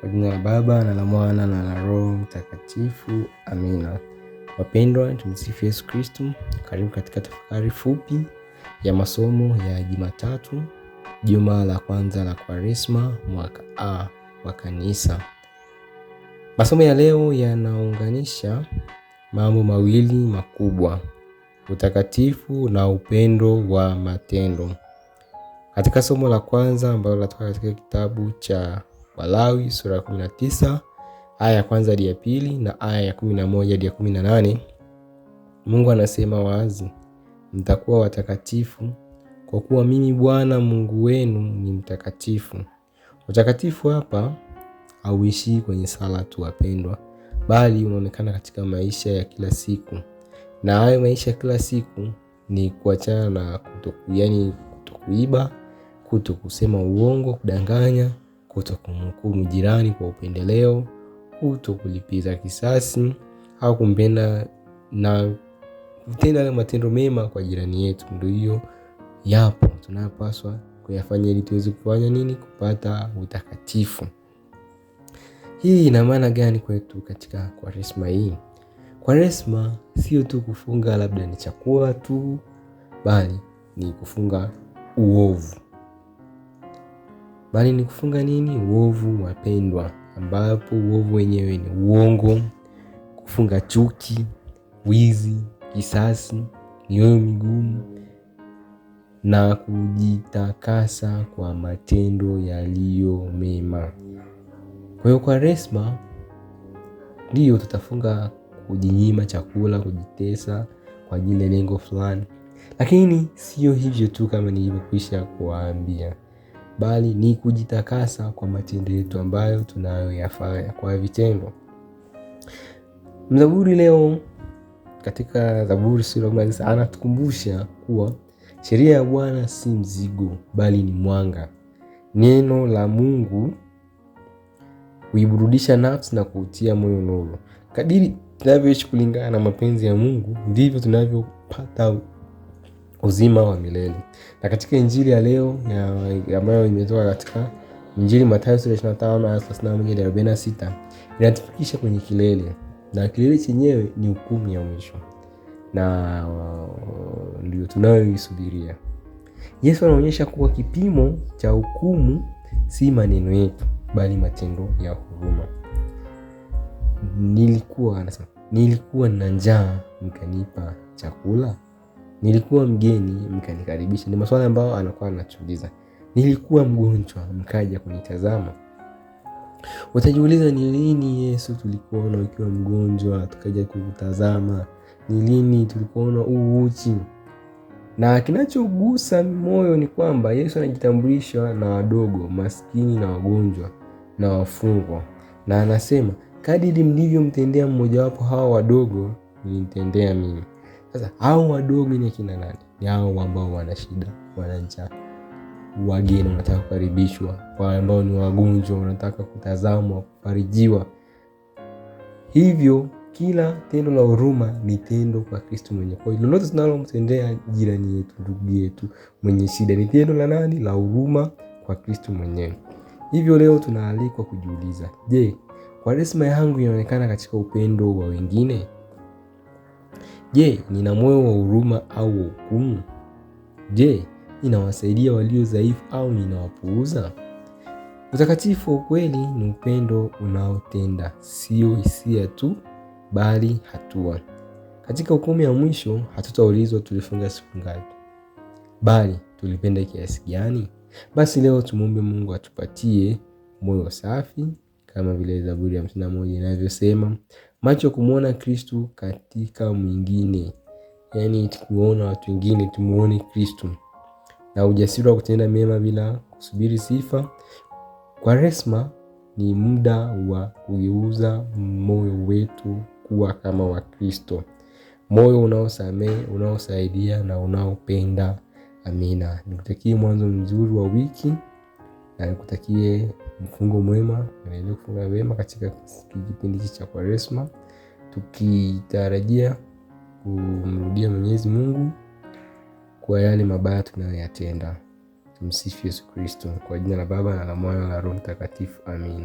Kwa jina la Baba na la Mwana na la Roho Mtakatifu. Amina. Wapendwa, tumsifu Yesu Kristo. Karibu katika tafakari fupi ya masomo ya Jumatatu, juma la kwanza la Kwaresma, mwaka A wa Kanisa. Masomo ya leo yanaunganisha mambo mawili makubwa: utakatifu na upendo wa matendo. Katika somo la kwanza ambalo linatoka katika kitabu cha Walawi sura ya 19 aya ya kwanza hadi ya pili na aya ya 11 hadi ya 18, Mungu anasema wazi, mtakuwa watakatifu kwa kuwa mimi Bwana Mungu wenu ni mtakatifu. Utakatifu hapa hauishi kwenye sala tu, wapendwa, bali unaonekana katika maisha ya kila siku. Na hayo maisha ya kila siku ni kuachana na kutokuiba, kutokusema uongo, kudanganya, kutokumhukumu jirani kwa upendeleo, kutokulipiza kisasi au kumpenda na kutenda matendo mema kwa jirani yetu. Ndio hiyo yapo tunayopaswa kuyafanya ili tuweze kufanya nini? Kupata utakatifu. Hii ina maana gani kwetu katika Kwaresma hii? Kwaresma sio tu kufunga labda ni chakula tu, bali ni kufunga uovu. Bali ni kufunga nini? Uovu, wapendwa, ambapo uovu wenyewe ni uongo, kufunga chuki, wizi, kisasi, mioyo migumu na kujitakasa kwa matendo yaliyo mema. Kwa hiyo Kwaresma ndio tutafunga kujinyima chakula, kujitesa kwa ajili ya lengo fulani. Lakini sio hivyo tu kama nilivyokwisha kuwaambia, bali ni kujitakasa kwa matendo yetu ambayo tunayoyafanya kwa vitendo. Mzaburi leo katika Zaburi sura 19 anatukumbusha kuwa sheria ya Bwana si mzigo, bali ni mwanga. Neno la Mungu huiburudisha nafsi na kuutia moyo nuru. Kadiri tunavyoishi kulingana na mapenzi ya Mungu, ndivyo tunavyopata uzima wa milele. Na katika injili ya leo ambayo imetoka katika Injili Mathayo sura 25 aya 31 hadi 46, inatufikisha kwenye kilele. Na kilele chenyewe ni hukumu ya mwisho. Na ndio tunayoisubiria. Yesu anaonyesha kuwa kipimo cha hukumu si maneno yetu, bali matendo ya huruma. Nilikuwa na njaa mkanipa chakula, nilikuwa mgeni mkanikaribisha. Ni maswali ambayo anakuwa anachuuliza. Nilikuwa mgonjwa mkaja kunitazama. Utajiuliza, ni lini Yesu tulikuona ukiwa mgonjwa tukaja kukutazama? Ni lini tulikuona uchi? Na kinachogusa moyo ni kwamba Yesu anajitambulisha na wadogo, maskini na wagonjwa na wafungwa. Na anasema, kadiri mlivyomtendea mmoja wapo hawa wadogo, mlinitendea mimi. Sasa hao wadogo ni kina nani? Ni hao ambao wana shida, wana njaa, wageni wanataka kukaribishwa, kwa ambao ni wagonjwa wanataka kutazamwa, kufarijiwa. Hivyo kila tendo la huruma ni tendo kwa Kristo mwenyewe. Kwa hiyo lolote tunalomtendea jirani yetu, ndugu yetu mwenye shida, ni tendo la nani? La huruma kwa Kristo mwenyewe. Hivyo leo tunaalikwa kujiuliza, je, Kwaresma yangu inaonekana katika upendo wa wengine? Je, nina moyo wa huruma au hukumu? Je, ninawasaidia walio dhaifu au ninawapuuza? Utakatifu wa kweli ni upendo unaotenda, sio hisia tu, bali hatua. Katika hukumu ya mwisho hatutaulizwa tulifunga siku ngapi, bali tulipenda kiasi gani. Basi leo tumuombe Mungu atupatie moyo safi kama vile Zaburi ya 51 inavyosema, macho kumuona Kristo katika mwingine. Yaani tukiona watu wengine tumuone Kristo, na ujasiri wa kutenda mema bila kusubiri sifa. Kwaresma ni muda wa kugeuza moyo wetu kuwa kama wa Kristo, moyo unaosamehe, unaosaidia na unaopenda. Amina. Nikutakie mwanzo mzuri wa wiki na nikutakie mfungo mwema. Endelea kufunga wema katika kipindi cha Kwaresma, tukitarajia kumrudia Mwenyezi Mungu kwa yale mabaya tunayoyatenda. Tumsifu Yesu Kristo. Kwa jina la Baba na la Mwana na la Roho Mtakatifu. Amina.